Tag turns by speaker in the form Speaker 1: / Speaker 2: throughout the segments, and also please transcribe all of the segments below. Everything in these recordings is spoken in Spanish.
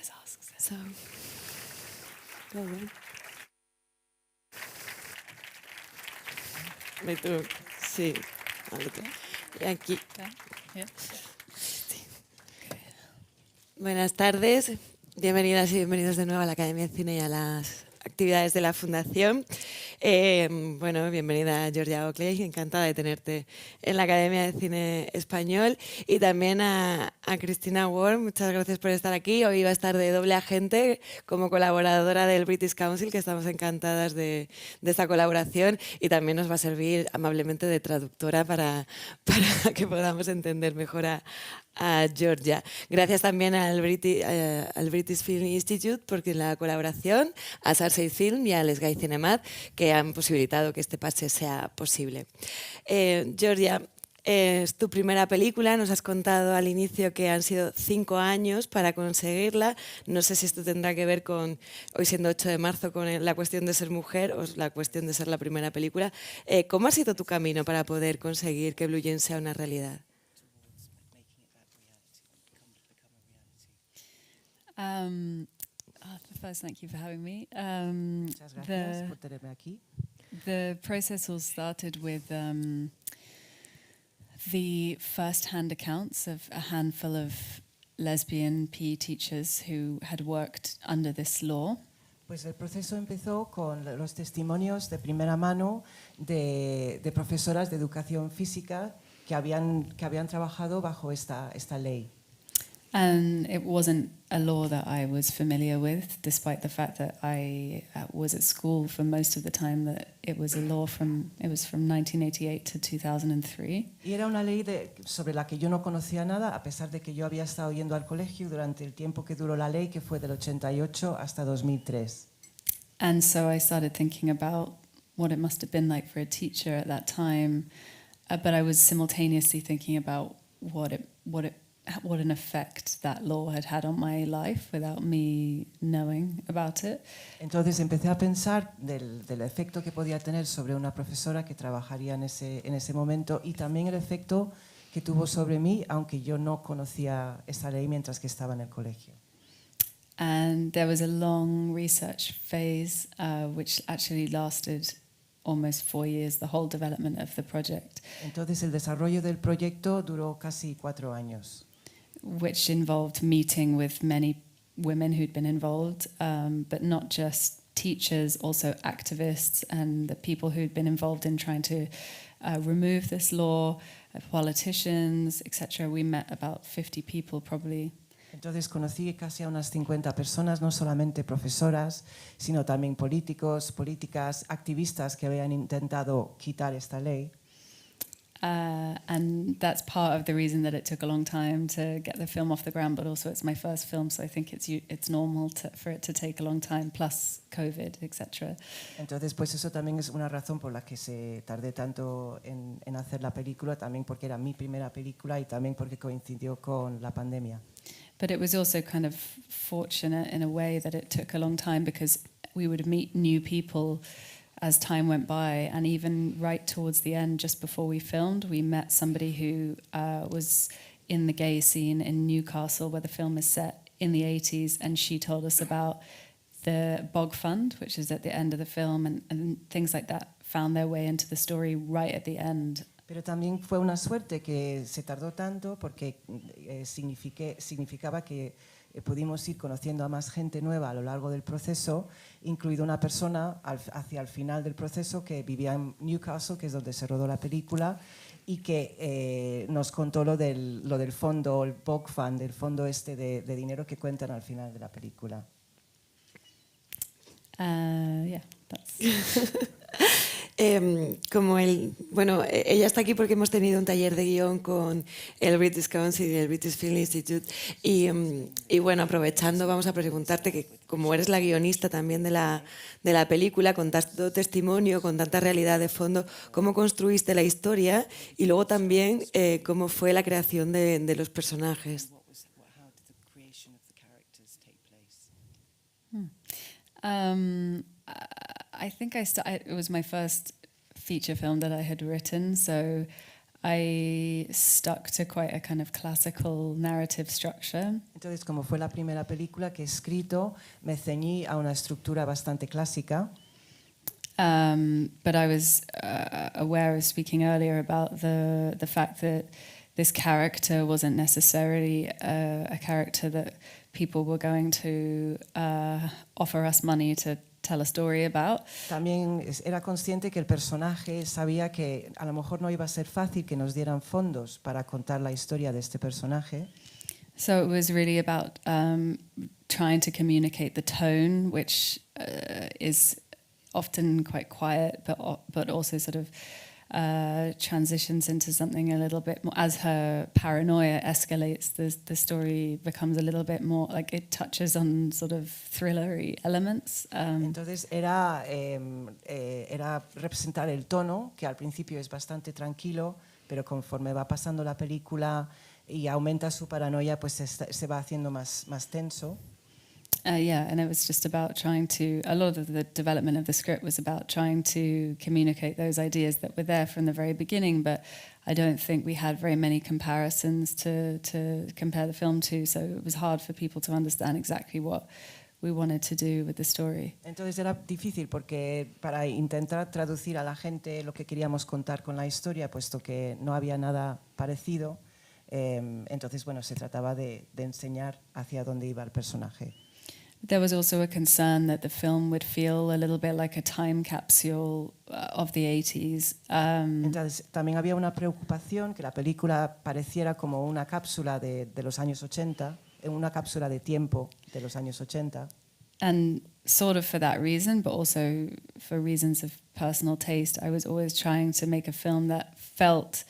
Speaker 1: always asks.
Speaker 2: So, go on. Me tú, sí. Y aquí.
Speaker 1: Yeah.
Speaker 2: Buenas tardes, bienvenidas y bienvenidos de nuevo a la Academia de Cine y a las actividades de la Fundación. Bueno, bienvenida Georgia Oakley, encantada de tenerte en la Academia de Cine Español, y también a Cristina Ward, muchas gracias por estar aquí. Hoy va a estar de doble agente como colaboradora del British Council, que estamos encantadas de esta colaboración, y también nos va a servir amablemente de traductora para que podamos entender mejor a Georgia. Gracias también al British Film Institute por la colaboración, a Surtsey Film y a LesGaiCineMad, que han posibilitado que este pase sea posible. Georgia, es tu primera película, nos has contado al inicio que han sido 5 años para conseguirla. No sé si esto tendrá que ver con, hoy siendo 8 de marzo, con la cuestión de ser mujer o la cuestión de ser la primera película. ¿Cómo ha sido tu camino para poder conseguir que Blue Jeans sea una realidad?
Speaker 1: First, thank you for having me.
Speaker 3: Muchas gracias por tenerme aquí.
Speaker 1: The process all started with the first-hand accounts of a handful of lesbian PE teachers who had worked under this law.
Speaker 3: Pues el proceso empezó con los testimonios de primera mano de profesoras de educación física que habían trabajado bajo esta ley.
Speaker 1: And it wasn't a law that I was familiar with, despite the fact that I was at school for most of the time. That it was a law from 1988 to 2003.
Speaker 3: Y era una ley sobre la que yo no conocía nada, a pesar de que yo había estado yendo al colegio durante el tiempo que duró la ley, que fue del 88 hasta 2003.
Speaker 1: And so I started thinking about what it must have been like for a teacher at that time, but I was simultaneously thinking about what an effect that law had on my life without me knowing about it.
Speaker 3: Entonces empecé a pensar del efecto que podía tener sobre una profesora que trabajaría en ese momento, y también el efecto que tuvo sobre mí, aunque yo no conocía esa ley mientras que estaba en el colegio.
Speaker 1: And there was a long research phase which actually lasted almost 4 years, the whole development of the project.
Speaker 3: Entonces el desarrollo del proyecto duró casi 4 años.
Speaker 1: Which involved meeting with many women who'd been involved, but not just teachers, also activists and the people who'd been involved in trying to remove this law, politicians, etc. We met about 50 people probably.
Speaker 3: Entonces conocí casi a unas 50 personas, no solamente profesoras, sino también políticos, políticas, activistas que habían intentado quitar esta ley.
Speaker 1: And that's part of the reason that it took a long time to get the film off the ground, but also it's my first film, so I think it's normal for it to take a long time, plus COVID, etc.
Speaker 3: Entonces, pues eso también es una razón por la que se tardé tanto en hacer la película, también porque era mi primera película y también porque coincidió con la pandemia.
Speaker 1: But it was also kind of fortunate in a way that it took a long time because we would meet new people as time went by, and even right towards the end, just before we filmed, we met somebody who was in the gay scene in Newcastle, where the film is set in the 80s, and she told us about the Bog Fund, which is at the end of the film, and things like that found their way into the story right at the end.
Speaker 3: Pero también fue una suerte que se tardó tanto porque significaba que pudimos ir conociendo a más gente nueva a lo largo del proceso, incluido una persona hacia el final del proceso que vivía en Newcastle, que es donde se rodó la película, y que nos contó lo del fondo, el Bog Fund, el fondo este de dinero que cuentan al final de la película.
Speaker 1: Yeah, that's...
Speaker 2: Bueno, ella está aquí porque hemos tenido un taller de guión con el British Council y el British Film Institute, y bueno, aprovechando, vamos a preguntarte que como eres la guionista también de la película, con tanto testimonio, con tanta realidad de fondo, ¿cómo construiste la historia? Y luego también, ¿cómo fue la creación de los personajes?
Speaker 1: I think it was my first feature film that I had written, so I stuck to quite a kind of classical narrative structure.
Speaker 3: Entonces, como fue la primera película que he escrito, me ceñí a una estructura bastante clásica.
Speaker 1: But I was aware of speaking earlier about the fact that this character wasn't necessarily a character that people were going to offer us money to tell a story about.
Speaker 3: También era consciente que el personaje sabía que a lo mejor no iba a ser fácil que nos dieran fondos para contar la historia de este personaje.
Speaker 1: So it was really about trying to communicate the tone, which is often quite quiet, but also sort of transitions into something a little bit more. As her paranoia escalates, the story becomes a little bit more like it touches on sort of thrillery elements.
Speaker 3: Entonces era representar el tono, que al principio es bastante tranquilo, pero conforme va pasando la película y aumenta su paranoia, pues se va haciendo más tenso.
Speaker 1: Yeah, and it was just about trying to, a lot of the development of the script was about trying to communicate those ideas that were there from the very beginning, but I don't think we had very many comparisons to compare the film to, so it was hard for people to understand exactly what we wanted to do with the story.
Speaker 3: Entonces era difícil porque para intentar traducir a la gente lo que queríamos contar con la historia, puesto que no había nada parecido, entonces bueno, se trataba de enseñar hacia dónde iba el personaje.
Speaker 1: There was also a concern that the film would feel a little bit like a time capsule of the 80s.
Speaker 3: Entonces, también había una preocupación que la película pareciera como una cápsula de los años 80, una cápsula de tiempo de los años 80.
Speaker 1: And sort of for that reason, but also for reasons of personal taste, I was always trying to make a film that felt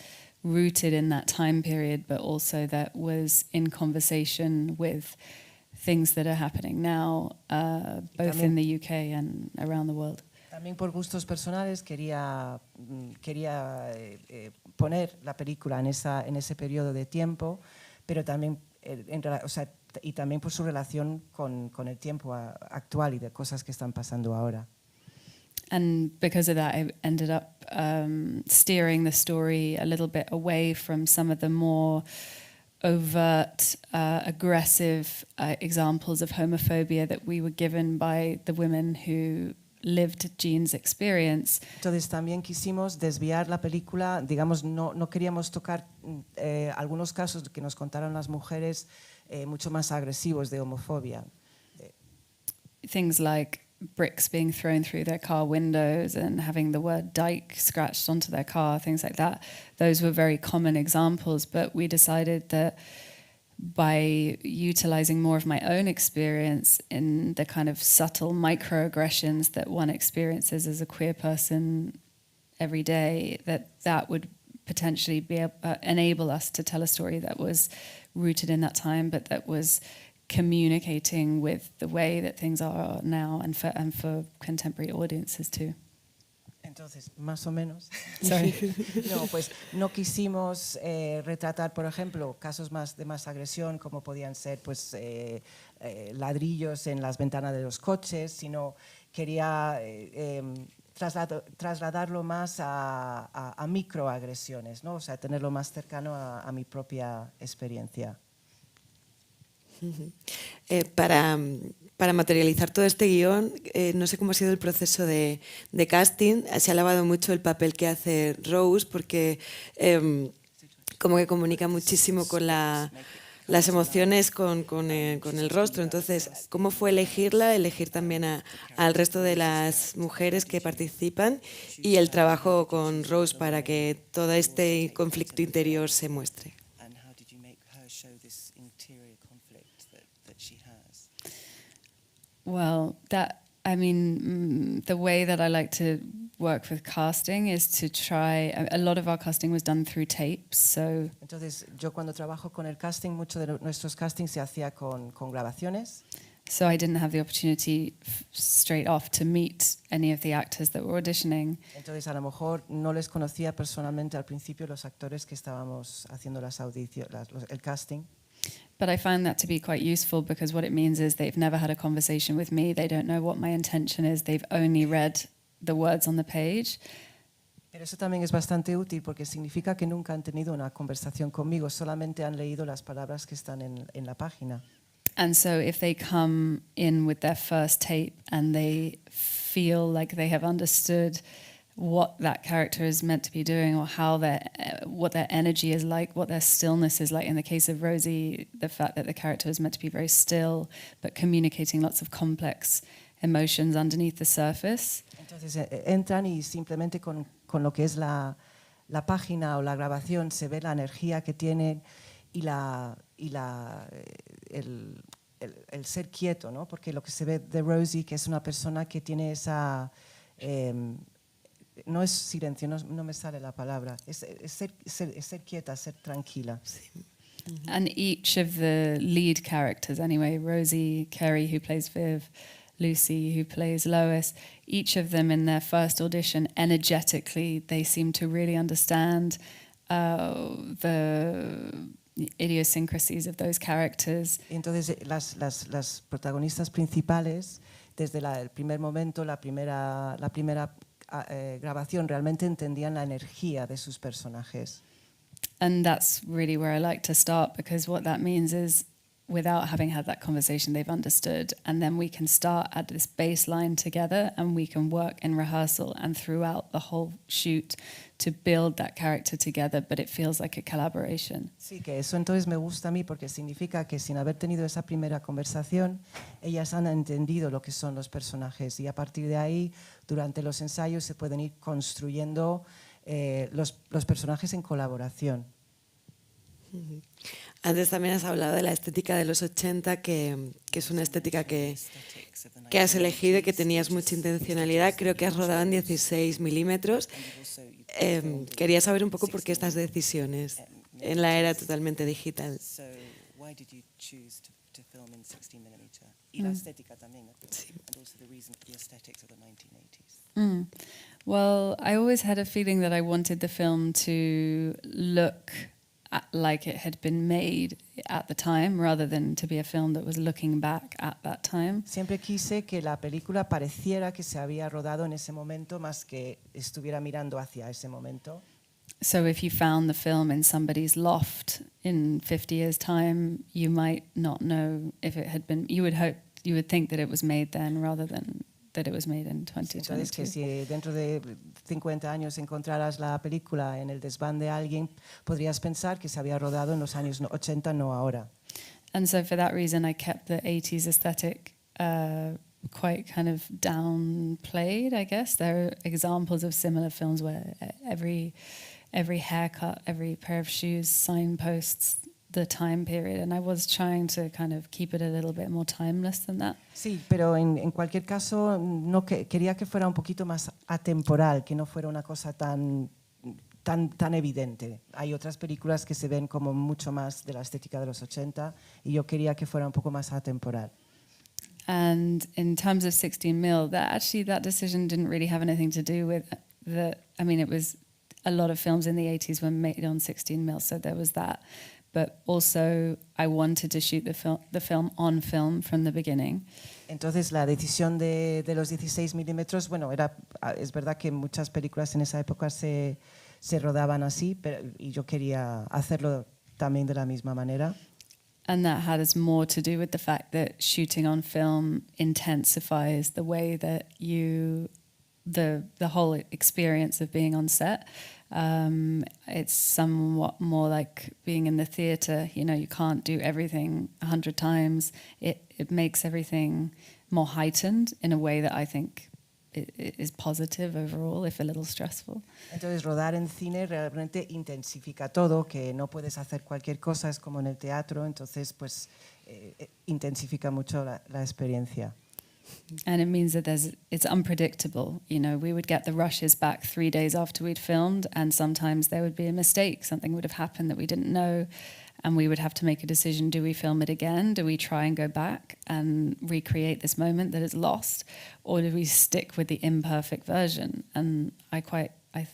Speaker 1: rooted in that time period, but also that was in conversation with things that are happening now, both in the UK and around the world.
Speaker 3: También por gustos personales quería poner la película en ese periodo de tiempo, pero también, y también por su relación con el tiempo actual y de cosas que están pasando ahora.
Speaker 1: And because of that, I ended up steering the story a little bit away from some of the more overt, aggressive examples of homophobia that we were given by the women who lived Jean's experience.
Speaker 3: Entonces también quisimos desviar la película, digamos, no queríamos tocar algunos casos que nos contaron las mujeres mucho más agresivos de homofobia.
Speaker 1: Things like bricks being thrown through their car windows and having the word dyke scratched onto their car, things like that. Those were very common examples, but we decided that by utilizing more of my own experience in the kind of subtle microaggressions that one experiences as a queer person every day, that would potentially be enable us to tell a story that was rooted in that time, but that was communicating with the way that things are now and for contemporary audiences too.
Speaker 3: Entonces, más o menos.
Speaker 1: Sorry.
Speaker 3: No, pues no quisimos retratar, por ejemplo, casos de más agresión, como podían ser pues, ladrillos en las ventanas de los coches, sino quería trasladarlo más a microagresiones, ¿no? O sea, tenerlo más cercano a mi propia experiencia.
Speaker 2: Para materializar todo este guión, no sé cómo ha sido el proceso de casting. Se ha alabado mucho el papel que hace Rose porque como que comunica muchísimo con las emociones con el rostro. Entonces, ¿cómo fue elegirla? Elegir también al resto de las mujeres que participan y el trabajo con Rose para que todo este conflicto interior se muestre.
Speaker 1: Well, the way that I like to work with casting is to try. A lot of our casting was done through tapes, so.
Speaker 3: Entonces, yo cuando trabajo con el casting, mucho de nuestros castings se hacía con grabaciones.
Speaker 1: So I didn't have the opportunity straight off to meet any of the actors that were auditioning.
Speaker 3: Entonces, a lo mejor no les conocía personalmente al principio los actores que estábamos haciendo las audiciones, el casting.
Speaker 1: But I find that to be quite useful because what it means is they've never had a conversation with me. They don't know what my intention is. They've only read the words on the page.
Speaker 3: Pero eso también es bastante útil porque significa que nunca han tenido una conversación conmigo, solamente han leído las palabras que están en la página.
Speaker 1: And so if they come in with their first tape and they feel like they have understood what that character is meant to be doing, or how what their energy is like, what their stillness is like. In the case of Rosie, the fact that the character is meant to be very still, but communicating lots of complex emotions underneath the surface.
Speaker 3: Entonces entran y simplemente con lo que es la página o la grabación se ve la energía que tienen y el ser quieto, ¿no? Porque lo que se ve de Rosie, que es una persona que tiene esa... no es silencio, no me sale la palabra, es ser quieta, ser tranquila.
Speaker 2: Sí.
Speaker 1: And each of the lead characters, anyway, Rosie, Kerry, who plays Viv, Lucy, who plays Lois, each of them in their first audition, energetically, they seem to really understand the idiosyncrasies of those characters.
Speaker 3: Entonces las protagonistas principales, desde el primer momento, la primera grabación, realmente entendían la energía de sus personajes.
Speaker 1: And that's really where I like to start, because what that means is, without having had that conversation, they've understood, and then we can start at this baseline together, and we can work in rehearsal and throughout the whole shoot to build that character together, but it feels like a collaboration.
Speaker 3: Sí, que eso entonces me gusta a mí porque significa que sin haber tenido esa primera conversación, ellas han entendido lo que son los personajes y a partir de ahí, durante los ensayos, se pueden ir construyendo los personajes en colaboración.
Speaker 2: Antes también has hablado de la estética de los 80, que es una estética que has elegido y que tenías mucha intencionalidad. Creo que has rodado en 16 milímetros. Quería saber un poco por qué estas decisiones en la era totalmente digital.
Speaker 3: Y la estética también.
Speaker 2: Sí.
Speaker 1: Well, I always had a feeling that I wanted the film to look like it had been made at the time, rather than to be a film that was looking back at that time.
Speaker 3: Siempre quise que la película pareciera que se había rodado en ese momento, más que estuviera mirando hacia ese momento.
Speaker 1: So if you found the film in somebody's loft in 50 years' time, you might not know if it had been, you would think that it was made then rather than that it was made in 2022.
Speaker 3: Entonces, que si dentro de 50 años encontraras la película en el desván de alguien, podrías pensar que se había rodado en los años 80, no ahora.
Speaker 1: And so for that reason, I kept the 80s aesthetic quite kind of downplayed, I guess. There are examples of similar films where every haircut, every pair of shoes signposts the time period, and I was trying to kind of keep it a little bit more timeless than that.
Speaker 3: Sí, pero en cualquier caso no quería que fuera un poquito más atemporal, que no fuera una cosa tan evidente. Hay otras películas que se ven como mucho más de la estética de los 80 y yo quería que fuera un poco más atemporal.
Speaker 1: And in terms of 16mm, that decision didn't really have anything to do with it was a lot of films in the 80s were made on 16mm, so there was that. But also I wanted to shoot the film on film from the beginning.
Speaker 3: Entonces la decisión de los 16 milímetros, bueno, es verdad que muchas películas en esa época se rodaban así, y yo quería hacerlo también de la misma manera.
Speaker 1: And that has more to do with the fact that shooting on film intensifies the way that the whole experience of being on set. It's somewhat more like being in the theatre. You know, you can't do everything 100 times. It makes everything more heightened in a way that I think is positive overall, if a little stressful.
Speaker 3: Entonces rodar en cine realmente intensifica todo, que no puedes hacer cualquier cosa, es como en el teatro, entonces pues intensifica mucho la experiencia.
Speaker 1: And it means that it's unpredictable. You know, we would get the rushes back 3 days after we'd filmed, and sometimes there would be a mistake. Something would have happened that we didn't know, and we would have to make a decision. Do we film it again? Do we try and go back and recreate this moment that is lost? Or do we stick with the imperfect version? And I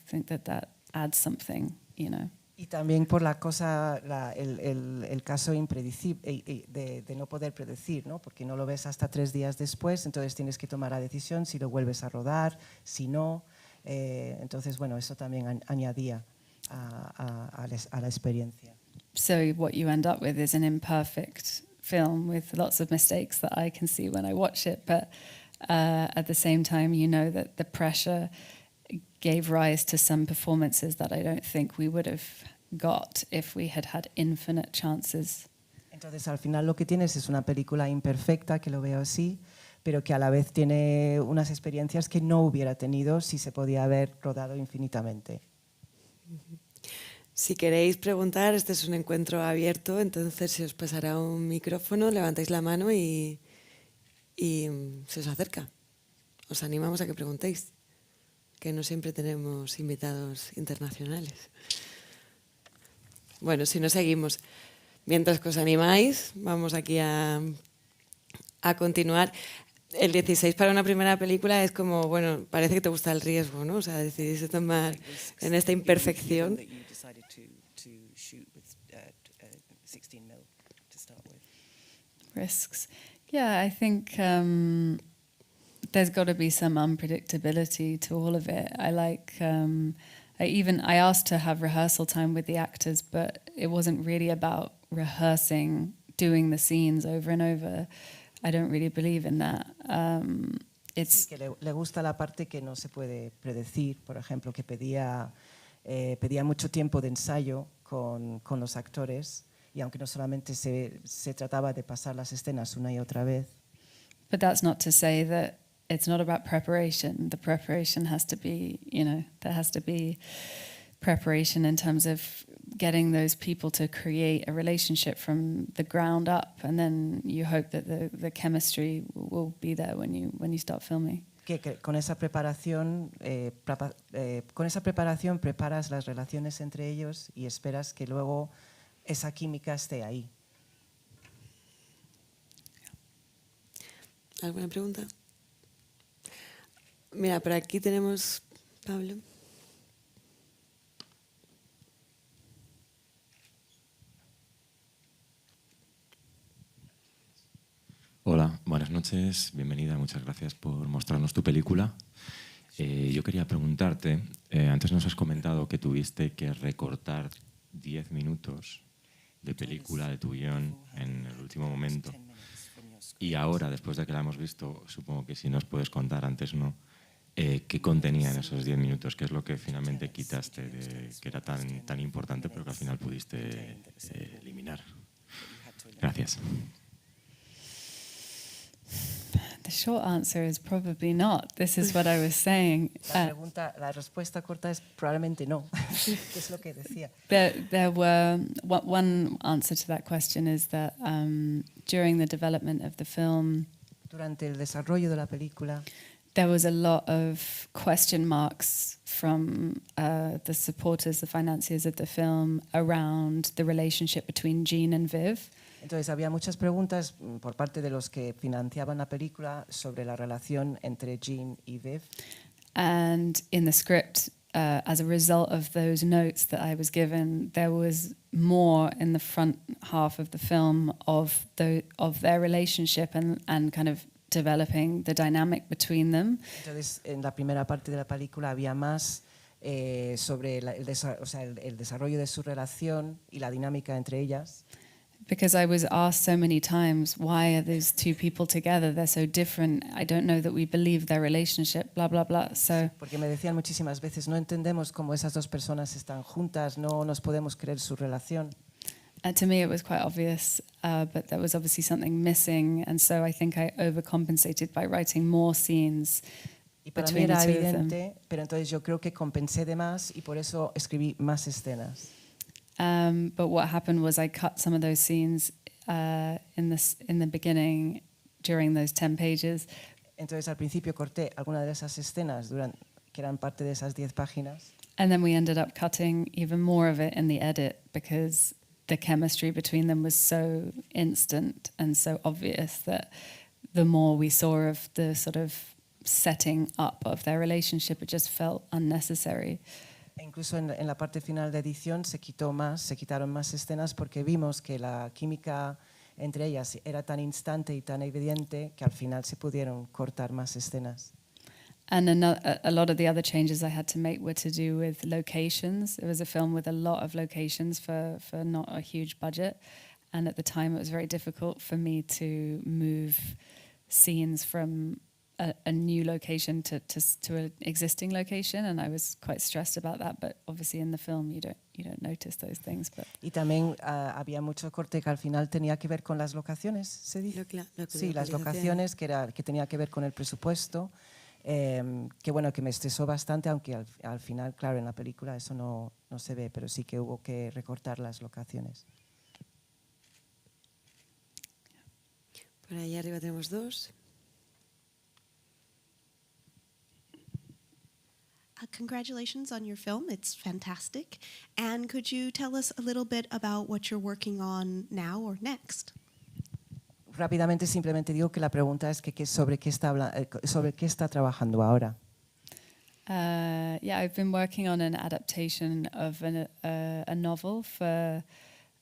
Speaker 1: think that adds something, you know.
Speaker 3: Y también por la cosa, el caso impredecible de no poder predecir, ¿no? Porque no lo ves hasta 3 días después, entonces tienes que tomar la decisión si lo vuelves a rodar, si no. Entonces, bueno, eso también añadía a la experiencia.
Speaker 1: So what you end up with is an imperfect film with lots of mistakes that I can see when I watch it, but at the same time, you know that the pressure gave rise to some performances that I don't think we would have got if we had had infinite chances.
Speaker 3: Entonces, al final lo que tienes es una película imperfecta, que lo veo así, pero que a la vez tiene unas experiencias que no hubiera tenido si se podía haber rodado infinitamente.
Speaker 2: Si queréis preguntar, este es un encuentro abierto, entonces se os pasará un micrófono, levantáis la mano y se os acerca. Os animamos a que preguntéis, que no siempre tenemos invitados internacionales. Bueno, si no seguimos. Mientras que os animáis, vamos aquí a continuar. El 16 para una primera película es como, bueno, parece que te gusta el riesgo, ¿no? O sea, decidiste tomar en esta imperfección.
Speaker 1: Risks. Yeah, I think there's got to be some unpredictability to all of it. I asked to have rehearsal time with the actors, but it wasn't really about rehearsing, doing the scenes over and over. I don't really believe in that.
Speaker 3: Sí, que le gusta la parte que no se puede predecir, por ejemplo, que pedía mucho tiempo de ensayo con los actores, y aunque no solamente se trataba de pasar las escenas una y otra vez.
Speaker 1: But that's not to say that it's not about preparation. The preparation has to be, there has to be preparation in terms of getting those people to create a relationship from the ground up, and then you hope that the chemistry will be there when you start filming.
Speaker 3: Que con esa preparación preparas las relaciones entre ellos y esperas que luego esa química esté ahí.
Speaker 2: ¿Alguna pregunta? Mira, por aquí tenemos Pablo.
Speaker 4: Hola, buenas noches, bienvenida, muchas gracias por mostrarnos tu película. Yo quería preguntarte, antes nos has comentado que tuviste que recortar 10 minutos de película de tu guión en el último momento. Y ahora, después de que la hemos visto, supongo que si nos puedes contar, antes no, ¿qué contenía en esos 10 minutos? ¿Qué es lo que finalmente quitaste, que era tan importante, pero que al final pudiste eliminar? Gracias.
Speaker 1: The short answer is probably not. This is what I was saying.
Speaker 3: La respuesta corta es probablemente no. ¿Qué es lo que decía?
Speaker 1: There were one answer to that question is that during the development of the film,
Speaker 3: durante el desarrollo de la película,
Speaker 1: there was a lot of question marks from the supporters, the financiers of the film, around the relationship between Jean and Viv.
Speaker 3: Entonces había muchas preguntas por parte de los que financiaban la película sobre la relación entre Jean y Viv.
Speaker 1: And in the script, as a result of those notes that I was given, there was more in the front half of the film of their relationship and kind of developing the dynamic between them.
Speaker 3: Entonces en la primera parte de la película había más sobre el desarrollo de su relación y la dinámica entre ellas.
Speaker 1: Because I was asked so many times, why are these two people together? They're so different. I don't know that we believe their relationship, blah, blah, blah. So,
Speaker 3: porque me decían muchísimas veces, no entendemos cómo esas dos personas están juntas, no nos podemos creer su relación.
Speaker 1: To me it was quite obvious, but there was obviously something missing, and so I think I overcompensated by writing more scenes between the two of them.
Speaker 3: Pero entonces yo creo que compensé de más y por eso escribí más escenas.
Speaker 1: But what happened was I cut some of those scenes in the beginning during those 10 pages.
Speaker 3: Entonces al principio corté alguna de esas escenas que eran parte de esas 10 páginas.
Speaker 1: And then we ended up cutting even more of it in the edit because the chemistry between them was so instant and so obvious that the more we saw of the sort of setting up of their relationship, it just felt unnecessary.
Speaker 3: Incluso en la parte final de edición se quitaron más escenas porque vimos que la química entre ellas era tan instante y tan evidente que al final se pudieron cortar más escenas.
Speaker 1: And a lot of the other changes I had to make were to do with locations. It was a film with a lot of locations for not a huge budget. And at the time, it was very difficult for me to move scenes from a new location to an existing location, and I was quite stressed about that. But obviously, in the film, you don't notice those things. But
Speaker 3: y también había mucho corte que al final tenía que ver con las locaciones, ¿se dice? Sí, las locaciones que tenía que ver con el presupuesto, que bueno, que me estresó bastante, aunque al final, claro, en la película eso no se ve, pero sí que hubo que recortar las locaciones.
Speaker 2: Por ahí arriba tenemos dos.
Speaker 5: Congratulations on your film. It's fantastic. And could you tell us a little bit about what you're working on now or next?
Speaker 3: Rápidamente, simplemente digo que la pregunta es sobre qué está trabajando ahora.
Speaker 1: Yeah, I've been working on an adaptation of a novel for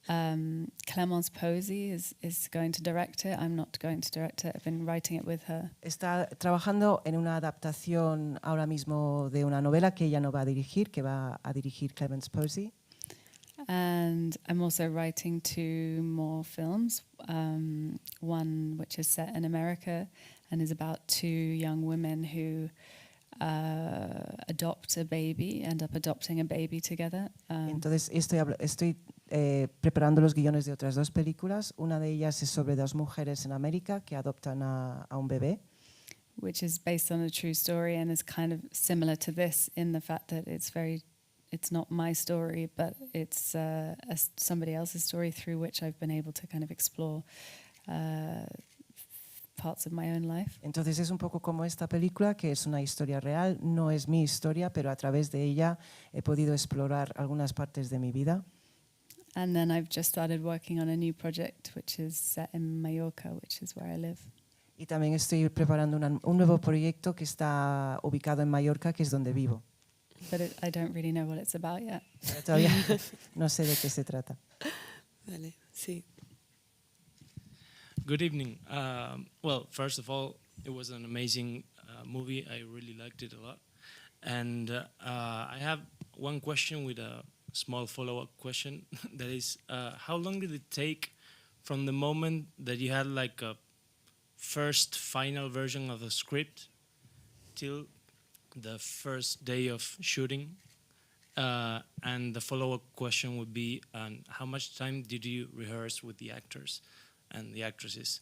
Speaker 1: Clémence Posey is going to direct it. I'm not going to direct it. I've been writing it with her.
Speaker 3: Está trabajando en una adaptación ahora mismo de una novela que ella no va a dirigir, que va a dirigir Clémence Posey.
Speaker 1: And I'm also writing 2 more films. One which is set in America and is about 2 young women who adopt a baby, end up adopting a baby together.
Speaker 3: Entonces estoy preparando los guiones de otras 2 películas. Una de ellas es sobre 2 mujeres en América que adoptan a un bebé.
Speaker 1: Which is based on a true story and is kind of similar to this in the fact that it's not my story, but it's somebody else's story through which I've been able to kind of explore parts of my own life.
Speaker 3: Entonces es un poco como esta película, que es una historia real, no es mi historia, pero a través de ella he podido explorar algunas partes de mi vida.
Speaker 1: And then I've just started working on a new project which is set in Mallorca, which is where I live.
Speaker 3: Y también estoy preparando un nuevo proyecto que está ubicado en Mallorca, que es donde vivo.
Speaker 1: But I don't really know what it's about yet.
Speaker 3: Pero todavía no sé de qué se trata.
Speaker 2: Vale, sí.
Speaker 6: Good evening. Well, first of all, it was an amazing movie. I really liked it a lot. And I have one question with a small follow-up question. That is, how long did it take from the moment that you had like a first final version of the script till the first day of shooting? And the follow-up question would be, how much time did you rehearse with the actors and the actresses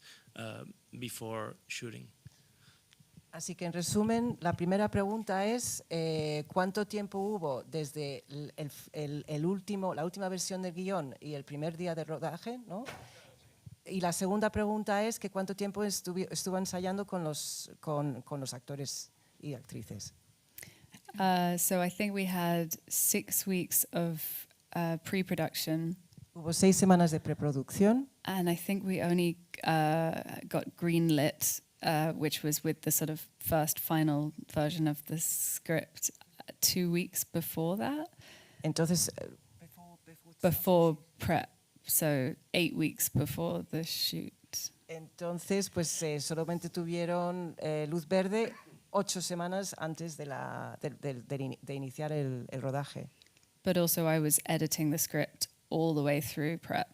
Speaker 6: before shooting?
Speaker 3: Así que en resumen, la primera pregunta es ¿cuánto tiempo hubo desde la última versión del guión y el primer día de rodaje, ¿no? Y la segunda pregunta es que ¿cuánto tiempo estuvo ensayando con los actores y actrices?
Speaker 1: So I think we had 6 weeks of pre-production.
Speaker 3: Hubo 6 semanas de preproducción.
Speaker 1: And I think we only got greenlit, which was with the sort of first final version of the script 2 weeks before that.
Speaker 3: Entonces,
Speaker 1: before prep, so 8 weeks before the shoot.
Speaker 3: Entonces, pues solamente tuvieron luz verde 8 semanas antes de iniciar el rodaje.
Speaker 1: But also I was editing the script all the way through prep.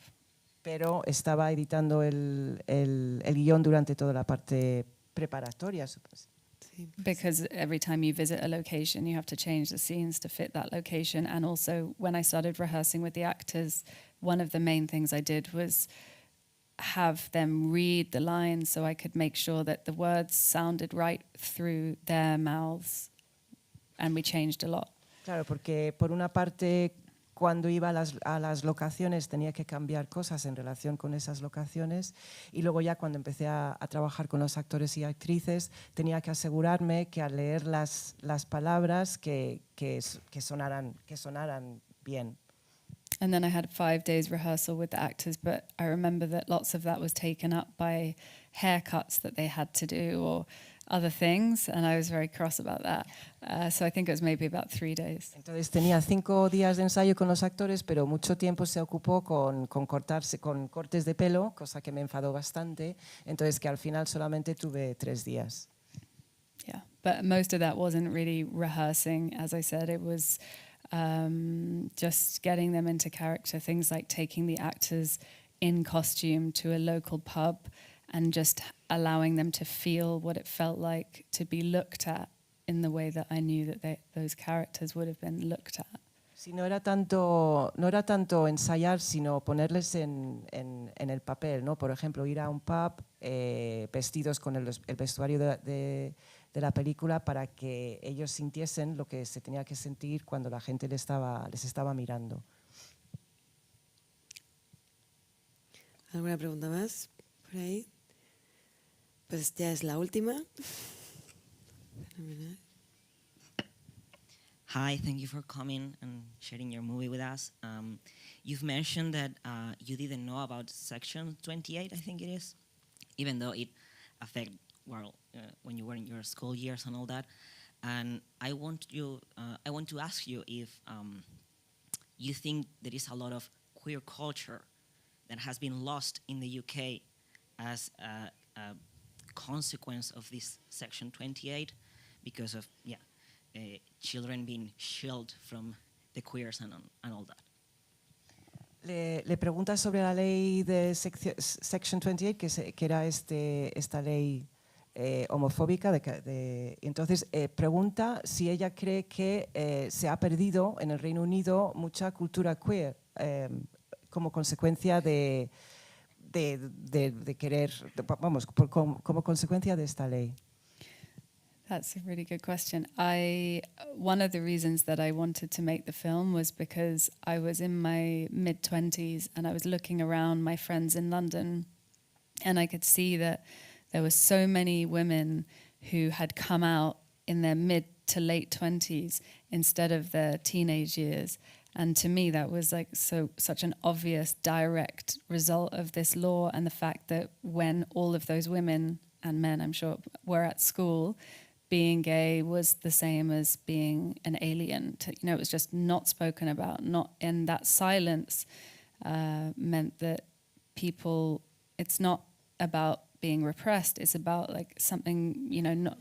Speaker 3: Pero estaba editando el guión durante toda la parte preparatoria.
Speaker 1: Because every time you visit a location, you have to change the scenes to fit that location. And also, when I started rehearsing with the actors, one of the main things I did was have them read the lines so I could make sure that the words sounded right through their mouths. And we changed a lot.
Speaker 3: Claro, porque por una parte, cuando iba a las locaciones tenía que cambiar cosas en relación con esas locaciones, y luego ya cuando empecé a trabajar con los actores y actrices tenía que asegurarme que al leer las palabras que sonaran bien.
Speaker 1: And then I had 5 days rehearsal with the actors, but I remember that lots of that was taken up by haircuts that they had to do or other things, and I was very cross about that. So I think it was maybe about 3 days.
Speaker 3: Entonces tenía 5 días de ensayo con los actores, pero mucho tiempo se ocupó con cortes de pelo, cosa que me enfadó bastante. Entonces que al final solamente tuve 3 días.
Speaker 1: Yeah, but most of that wasn't really rehearsing. As I said, it was just getting them into character. Things like taking the actors in costume to a local pub and just allowing them to feel what it felt like to be looked at in the way that I knew that those characters would have been looked at.
Speaker 3: Sí, no era tanto ensayar, sino ponerles en el papel, ¿no? Por ejemplo, ir a un pub vestidos con el vestuario de la película para que ellos sintiesen lo que se tenía que sentir cuando la gente les estaba mirando.
Speaker 2: ¿Alguna pregunta más por ahí? Pues ya es la última.
Speaker 7: Hi, thank you for coming and sharing your movie with us. You've mentioned that you didn't know about Section 28, I think it is, even though it affected, well, when you were in your school years and all that. And I want to ask you if you think there is a lot of queer culture that has been lost in the UK as a consequence of this Section 28 because of, children being shielded from the queers and all that.
Speaker 3: Le pregunta sobre la ley de Section 28, que era esta ley homofóbica. Entonces pregunta si ella cree que se ha perdido en el Reino Unido mucha cultura queer como consecuencia de querer, vamos, como consecuencia de esta ley.
Speaker 1: That's a really good question. One of the reasons that I wanted to make the film was because I was in my mid-20s and I was looking around my friends in London and I could see that there were so many women who had come out in their mid to late 20s instead of their teenage years. And to me, that was like such an obvious, direct result of this law and the fact that when all of those women and men, I'm sure, were at school, being gay was the same as being an alien. It was just not spoken about. And that silence meant that people, it's not about being repressed. It's about like something,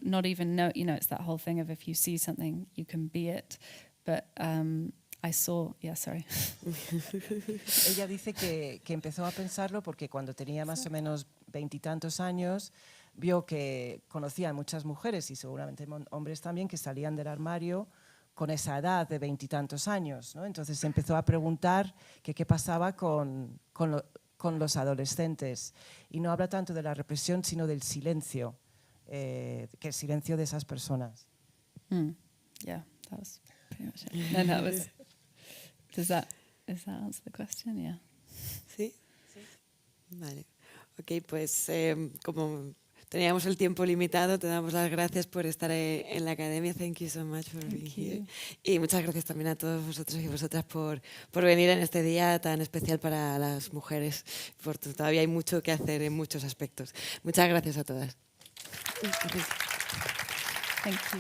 Speaker 1: not even know, it's that whole thing of if you see something, you can be it. But I saw, sorry.
Speaker 3: Ella dice que empezó a pensarlo porque cuando tenía más o menos 20 y tantos años, vio que conocía a muchas mujeres y seguramente hombres también que salían del armario con esa edad de 20 y tantos años, ¿no? Entonces empezó a preguntar qué pasaba con los adolescentes. Y no habla tanto de la represión, sino del silencio, que el silencio de esas personas.
Speaker 1: Yeah, that was pretty much it. And that was, does that answer the question? Yeah.
Speaker 2: ¿Sí? Sí. Vale. Ok, pues como teníamos el tiempo limitado, te damos las gracias por estar en la Academia. Thank you so much for being here. Y muchas gracias también a todos vosotros y vosotras por venir en este día tan especial para las mujeres. Porque todavía hay mucho que hacer en muchos aspectos. Muchas gracias a todas.
Speaker 1: Thank you.